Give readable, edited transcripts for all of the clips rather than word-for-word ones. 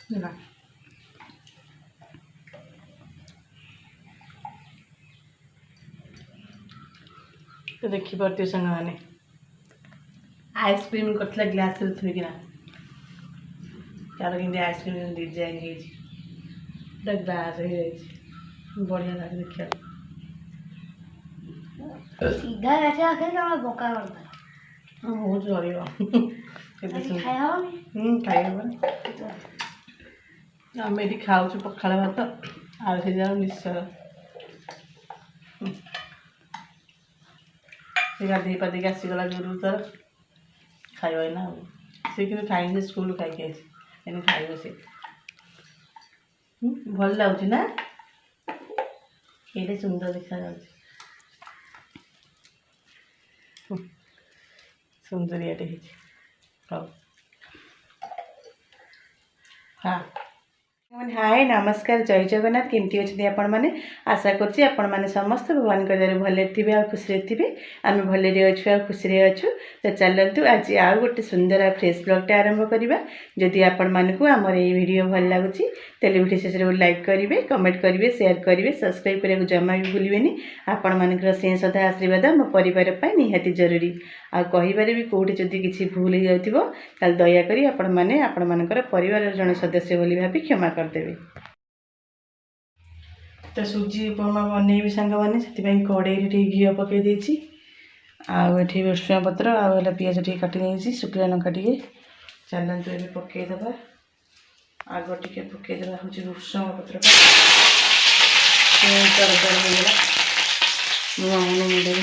ନା तो देखिपे सांग मैंने आइसक्रीम करता ग्लास थोड़ा तार कि आइसक्रीम डिजाइन हो ग्लास बढ़िया लगे देखिए सीधा ऐसे बोका बहुत चलो आम ये खाऊ पखाड़ भात आलू सिझा मिक्सचर से गाधे पाधिक आसीगला गुरु तर खाइब ना से कि खाई स्कूल खाई खाइब से भल लगुच ना ये सुंदर देखा सुंदरियाटे हाँ हाँ हाय नमस्कार जय जगन्नाथ केमती अच्छे आपण मैंने आशा करछि आपण मैंने समस्त भगवान दयारे भले थे आ खुशी थे आम भले अच्छु आ खुशी अच्छु तो चलतु आज आउ गोटे सुंदर आ फ्रेश ब्लॉगटे आरंभ करवा जदि आपण मानक आमर ये वीडियो भल लगुच तेल वीडियो शेष में लाइक करेंगे कमेंट करेंगे शेयर करेंगे सब्सक्राइब करने को जमा भी भूलें आपण मानकर से सदा आशीर्वाद मो परिवार निहाती जरूरी आ कहिबारे भी कोठी जदि किसी भूल हो जाथिबो ताल दया करी आपण माने आपण मानकर परिवार जन सदस्य बोली भाभी क्षमा करदेवे। तो सुजी उपमा बनैबी सांग मैंने से कड़ाई घी पकई देछि आठी भुसुंगा पत्र आला पियाज टे काटी नहीं शुखला लंका टे चलतु ये पकईदे आग टे पकईदे हूँ भुसुंगा पत्र तरह नुआ मुंडे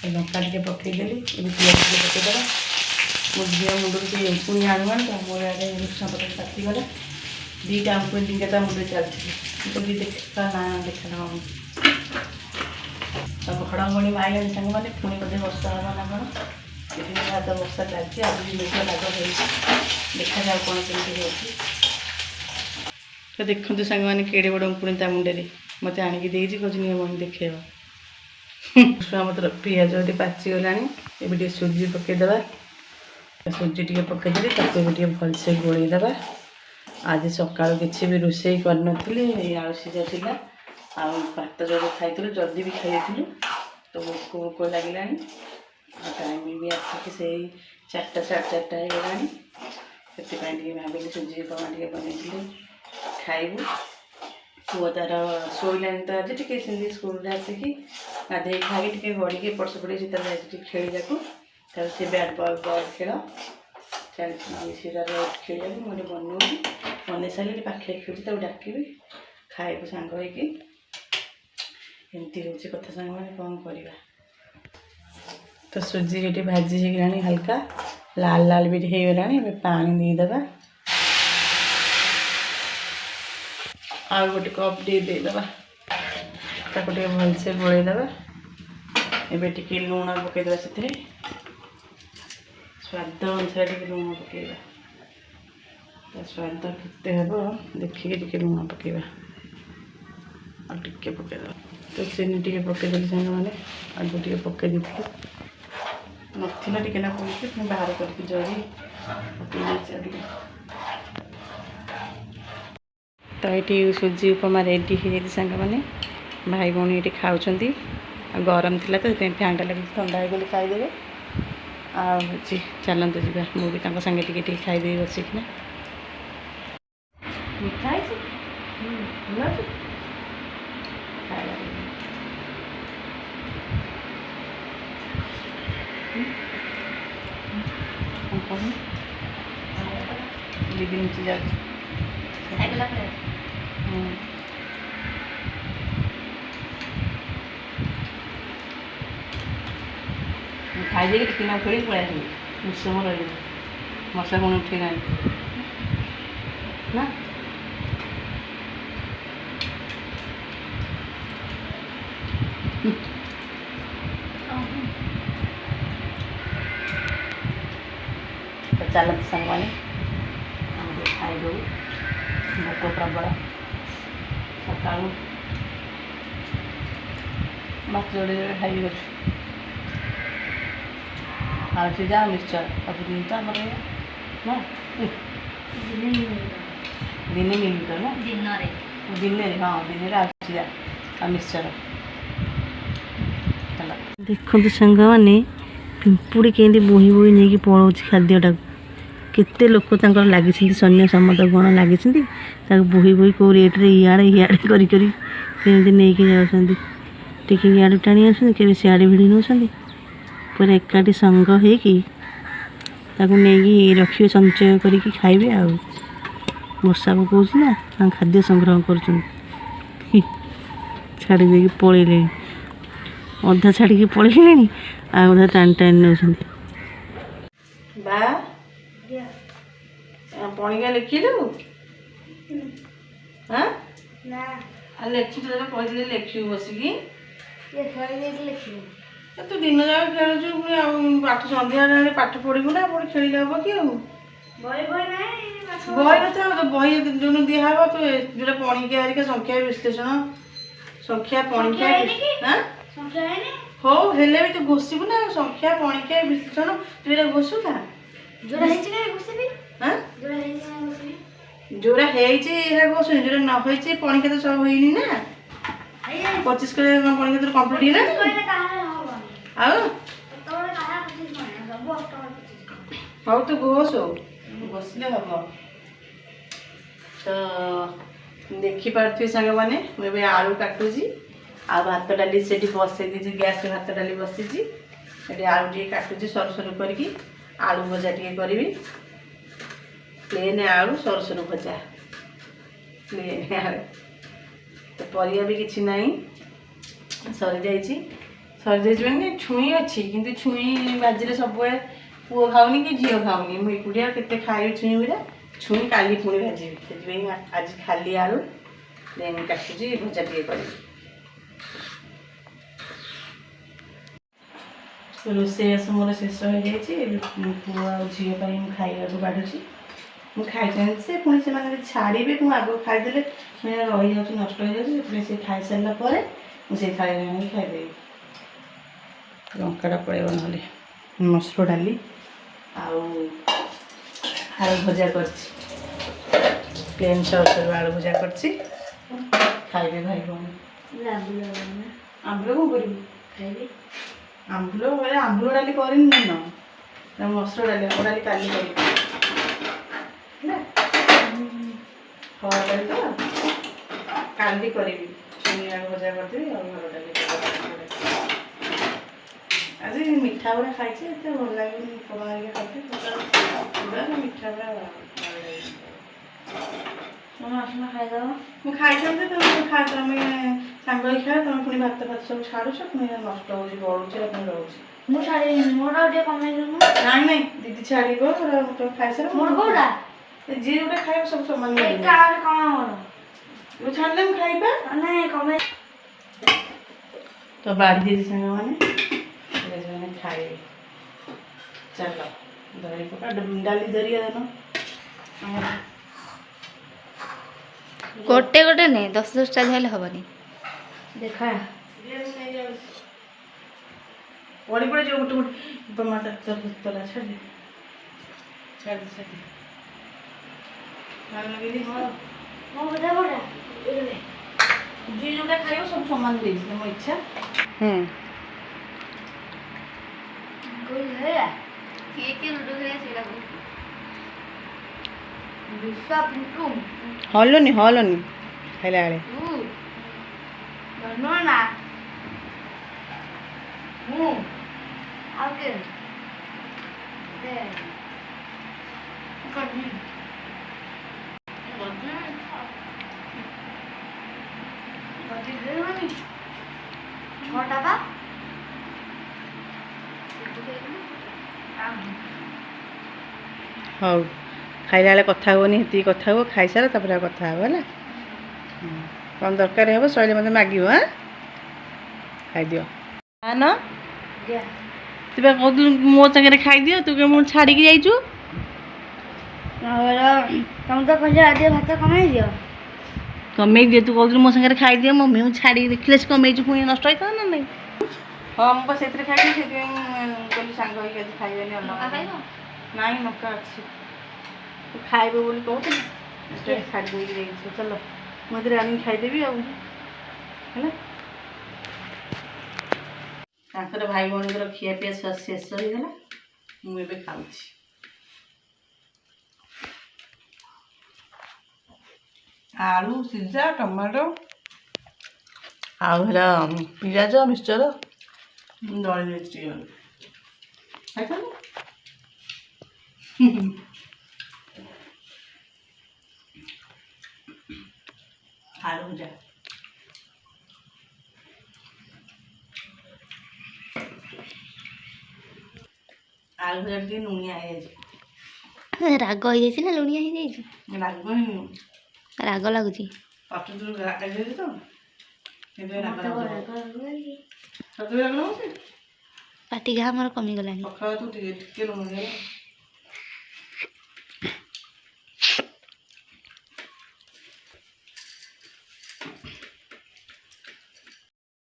लंका टे पकईदेली पियाज टे पकईदे मो झील मुंड से एंपुणी आणुआ तो मोर आगे भुसुंगा पत्र तातीगला दीटा एंपुणी तीन मुंडे चलती देखा ना देखा सब घड़घड़ी माइल सांग मैंने पुणी बोधे वर्षा हाँ ना कौन तो वर्षा चलती आज भी मेघ पाग देखा जाओ कौन कमी तो देखते सांग मैंने केड़े बड़ पुणी ता मुंडे मत आणिकी कहीं मन देखे भुसुंगा पत्र पियाज टे पाचिगला ए सुजी पकईदे सुजी टे पकईदेली ताकि भलसे गोलईदे आज सकाल किसी भी रोषे कर आलू सीझा था आ भात जो खाई जल्दी भी खाई तो भोक भोक लगे टाइम भी आसिक से 4टा 4:30 होगा से भाविली सुजी उपमा टे बनई खाइबू पुआ तार शोला तो आज टे स्कूल आसिक गाधे खाई टे गड़ी एपट सेपट से खेल से बैट बॉल खेल चलती खेल मुझे बनऊँगी बन सारे पाखे खेलुची डाक खाइबू सांग एमती हूँ कथा सांग मैंने कौन करवा तो सुजी ये भाजी होगा हल्का लाल लाल भी हो गला पानी देदेबा आ गोटे कप देदेबा ताको भलसे गोलईदेबा एबे टिके लुण पकईदेबा से स्वाद अनुसार टे लुण पकईबा तो स्वाद केते हम देखिए लुण पकईबा और टिके पकईदेबा तो चीनी टे पकईदेली सांग मैंने आगु टे पकई नाला टे ना पकड़ बाहर करके जरी पकई तो ये सुजी उपमा रेडी हो जाती सांग मैंने भाई भौणी ये खाऊँ गरम थी तो फैंटा लगे ठंडा हो खाईदे आलतु जा मुझे सांगे टे खाईदे बसिकना मिठा दीदी नीचे जा खाई दे कि खेल पड़े मुसम रही मशा कौन उठे ना तो चलते सांग मैंने खाईदे भोक प्रबल सका माछ जोड़े जोड़े खाई आलू सीझा मिक्सचर सब दिन तो आम ना ଦିନେ ମିଳିତ ନା ଦିନରେ ଦିନରେ ହଁ ଦିନରେ ଆସୁଛି ଆଉ ମିକ୍ସଚର ହେଲା। ଦେଖନ୍ତୁ ସାଙ୍ଗମାନେ ପିମ୍ପୁଡ଼ି କେମିତି ବୋହି ବୋହି ନେଇକି ପଳାଉଛି ଖାଦ୍ୟଟାକୁ। କେତେ ଲୋକ ତାଙ୍କର ଲାଗିଛନ୍ତି, ସୈନ୍ୟ ସମତ ଗଣ ଲାଗିଛନ୍ତି ତାକୁ ବୋହି ବୋହି କେଉଁ ରେଟ୍ରେ ଇଆଡ଼େ କରି କେମିତି ନେଇକି ଯାଉଛନ୍ତି। ଟିକେ ଇଆଡ଼େ ଟାଣି ଆସୁଛନ୍ତି, କେବେ ସିଆଡ଼େ ଭିଡ଼ି ନେଉଛନ୍ତି। ପୁରା ଏକାଠି ସାଙ୍ଗ ହେଇକି ତାକୁ ନେଇକି ରଖିବେ, ସଞ୍ଚୟ କରିକି ଖାଇବେ। ଆଉ ବର୍ଷା ପକାଉଛି ନା, ତାଙ୍କ ଖାଦ୍ୟ ସଂଗ୍ରହ କରୁଛନ୍ତି। ଛାଡ଼ି ଦେଇକି ପଳେଇଲେଣି, ଅଧା ଛାଡ଼ିକି ପଳେଇଲେଣି, ଆଉ ଅଧା ଟାଣି ଟାଣି ନେଉଛନ୍ତି। ବା ପଣିକା ଲେଖିଲୁ ନା ଆଉ ଲେଖିଛୁ, ତୋତେ କହିଥିଲି ଲେଖିବୁ ବସିକି। ଲେଖିବୁ ତୁ ଦିନ ଯାକ ଖେଳୁଛୁ, ପୁଣି ଆଉ ପାଠ ସନ୍ଧ୍ୟାବେଳେ ପାଠ ପଢ଼ିବୁ ନା, ପୁଣି ଖେଳିଲେ ହବ କି? ଆଉ ବହି ନାହିଁ ବହି ନଥିବ ତ, ବହି ଯୋଉଦିନ ଦିଆହବ ତୁ ଯୋଉଟା ପଣିକିଆ ହେରିକା ସଂଖ୍ୟା ବିଶ୍ଳେଷଣ ସଂଖ୍ୟା ପଣିକିଆ ହଉ ହେଲେ ବି ତୁ ଘୋଷିବୁ ନା, ସଂଖ୍ୟା ପଣିକିଆ ବିଶ୍ଳେଷଣ ତୁ ଏଇଟା ଘୋଷୁଥା। ଯୋଉଟା ହେଇଛି କାଇଁ ଘୋଷିବି? ଯୋଉଟା ହେଇଛି ଏଇଟା ଘୋଷୁନି, ଯୋଉଟା ନ ହେଇଛି ପଣିକିଆ ତ ସବୁ ହେଇନି ନା। 25 କରି ପଣିକିଆ ତୋର କମ୍ପ୍ଲିଟ୍ ହେଇଗଲାଣି। ଆଉ ହଉ ତୁ ଘୋଷ, ଘୋଷିଲେ ହବ। ତ ଦେଖିପାରୁଥିବେ ସାଙ୍ଗମାନେ, ମୁଁ ଏବେ ଆଳୁ କାଟୁଛି, ଆଉ ଭାତ ଡାଲି ସେଠି ବସେଇ ଦେଇଛି, ଗ୍ୟାସ୍ରେ ଭାତ ଡାଲି ବସିଛି। ସେଠି ଆଳୁ ଟିକେ କାଟୁଛି ସରୁ ସରୁ କରିକି, ଆଳୁ ଭଜା ଟିକେ କରିବି। ପ୍ଲେନ୍ ଆଳୁ ସରୁ ସରୁ ଭଜା, ପ୍ଲେନ୍ ଆଳୁ। ତ ପରିବା ବି କିଛି ନାହିଁ, ସରିଯାଇଛି ମାନେ ଛୁଇଁ ଅଛି, କିନ୍ତୁ ଛୁଇଁ ଭାଜିଲେ ସବୁବେଳେ ପୁଅ ଖାଉନି କି ଝିଅ ଖାଉନି, ମୁଁ ଏକୁଟିଆ କେତେ ଖାଇବି ଛୁଇଁ ଗୁଡ଼ା। ଛୁଇଁ କାଲି ପୁଣି ଭାଜିବି, ସେଥିପାଇଁ ଆଜି ଖାଲି ଆଳୁ ପ୍ଲେନ୍ କାଟୁଛି, ଭଜା ଟିକେ କରିବି। ରୋଷେଇବାସ ମୋର ଶେଷ ହୋଇଯାଇଛି। ପୁଅ ଆଉ ଝିଅ ପାଇଁ ମୁଁ ଖାଇବାକୁ ବାଢ଼ୁଛି। ମୁଁ ଖାଇଥାନ୍ତି ସେ, ପୁଣି ସେମାନେ ଯଦି ଛାଡ଼ିବେ, ମୁଁ ଆଗକୁ ଖାଇଦେଲେ ରହିଯାଉଛି, ନଷ୍ଟ ହେଇଯାଉଛି। ସେଥିପାଇଁ ସେ ଖାଇସାରିଲା ପରେ ମୁଁ ସେଇ ଥାଳିରେ ଆଣିକି ଖାଇଦେବି। ଲଙ୍କାଟା ପଳେଇବ ନହେଲେ। ମସୁର ଡାଲି ଆଉ ଆଳୁ ଭଜା କରିଛି, ପ୍ଲେନ୍ ସରୁ ସରୁ ଆଳୁ ଭଜା କରିଛି, ଖାଇବେ ଭାଇ ଭଉଣୀ। ଆମ୍ବୁଲ କ'ଣ କରିବୁ? ଖାଇବି ଆମ୍ବୁଲ ଡାଲି କରିନି ନା, ମସୁର ଡାଲି, ଆମ ଡାଲି କାଲି କରିବି ହେଲା। ହଳ ଡାଲି ତ କାଲି କରିବି, ଛୁଇଁ ଆଳୁ ଭଜା କରିଦେବି ଆଉ ହଳ ଡାଲି କରିଦେବି। ଆଜି ମିଠା ଗୁଡ଼ା ଖାଇଛି, ଏତେ ଭଲ ଲାଗୁନି। ଉପମା ହେରିକା ଖାଇଛି, ମିଠା ଗୁଡ଼ା ଭଲ ଲାଗେନି। ଆସୁନ ଖାଇଦେବ। ମୁଁ ଖାଇଥାନ୍ତି, ତମେ ସାଙ୍ଗ ହେଇ ଖାଏ, ତମେ ପୁଣି ଭାତ ଫାତ ସବୁ ଛାଡ଼ୁଛ, ପୁଣି ନଷ୍ଟ ହେଉଛି, ବଳୁଛି, ପୁଣି ରହୁଛି। ମୁଁ ଛାଡ଼ିବିନି, ମୋର ଆଉ ଟିକେ କମେଇ ଦେଉନ। ନାଇଁ ଦିଦି ଛାଡ଼ିବ, ତମେ ଖାଇସାର। ମୋର କୋଉଟା? ଯିଏ ଯୋଉଟା ଖାଇବ ସବୁ ସମାନ। ମୁଁ ଛାଡ଼ିଲେ ମୁଁ ଖାଇବା କମେଇ ତ ବାଢ଼ି ଦେଇଛି ସାଙ୍ଗମାନେ, ସେମାନେ ଖାଇବେ। ଚାଲ ଧରି ପକା, ଡାଲି ଧରିଆ ଦେନ। ଗୋଟେ ନେ, 10-10ଟା ହେଲେ ହବନି। ଦେଖା ପଡ଼ି ଯିବ ଗୋଟେ ଟମାଟର ତଲା ଛାଡ଼ି ଯିଏ ଯୋଉଟା ଖାଇବ ସବୁ ସମାନ ଦେଇଛି, ତମ ଇଚ୍ଛା। ହଲନି ଖାଇଲା ବେଳେ। ହଉ ଖାଇଲା ବେଳେ କଥା ହୁଅନି, ସେତିକି କଥା ହୁଅ, ଖାଇସାର ତାପରେ ଆଉ କଥା ହବ ହେଲା। କ'ଣ ଦରକାର ହେବ ସଇଲେ ମୋତେ ମାଗିବ। ଖାଇଦିଅ ନା, ତୁ ବା କହୁଥିଲୁ ମୋ ସାଙ୍ଗରେ ଖାଇଦିଅ, ତୁ ମୁଁ ଛାଡ଼ିକି ଯାଇଛୁ। ତମେ ତ କହିଛ ଆଜି ଭାତ କମେଇ ଦିଅ। କମେଇ ଦିଅ, ତୁ କହୁଥିଲୁ ମୋ ସାଙ୍ଗରେ ଖାଇଦିଅ ମମି, ମୁଁ ଛାଡ଼ିକି ଦେଖିଲେ ସେ କମେଇଛୁ, ପୁଣି ନଷ୍ଟ ହେଇଥାନ୍ତା ନା ନାଇଁ। ହଁ ମୁଁ ସେଥିରେ ଖାଇବି, ସେଥିପାଇଁ କହିଲି ସାଙ୍ଗ ହେଇକି ଆଜି ଖାଇବେନି। ଅଲଗା ନାଇଁ ମକା ଅଛି, ତୁ ଖାଇବୁ ବୋଲି କହୁଥିଲି। ତରକାରୀ ଛାଡ଼ି ଦେଇକି ଯାଇଛି ଚାଲ ମୁଁ ଏଥିରେ ଆଣିକି ଖାଇଦେବି ଆଉ ହେଲା। ତାଙ୍କର ଭାଇ ଭଉଣୀଙ୍କର ଖିଆପିଆ ଶେଷ ହେଇଗଲା, ମୁଁ ଏବେ ଖାଉଛି। ଆଳୁ ସିଝା, ଟମାଟୋ ଆଉ ହେଲା ପିଆଜ ମିକ୍ସଚର ଦଳି ଦେଇଛି ଟିକେ ଖାଇଥାନ୍ତୁ। ଆଳୁ ଭଜା ଆଳୁ ଭଜା ଟିକେ ଲୁଣିଆ ହେଇଯାଇଛି। ରାଗ ହେଇଯାଇଛି ନା ଲୁଣିଆ ହେଇଯାଇଛି? ରାଗ ହେଇନି, ରାଗ ଲାଗୁଛି। ପାଟିରୁ ଖାଇଯାଇଛି ତ ସେଥିପାଇଁ ରାଗ ଲାଗୁଛି। ସତରେ ରାଗ ଲାଗୁଛି। ପାଟି ଘା ଆମର କମିଗଲାଣି। ପଖାଳ ତୁ ଟିକେ ଲୁଣ ଦେଇଗଲା।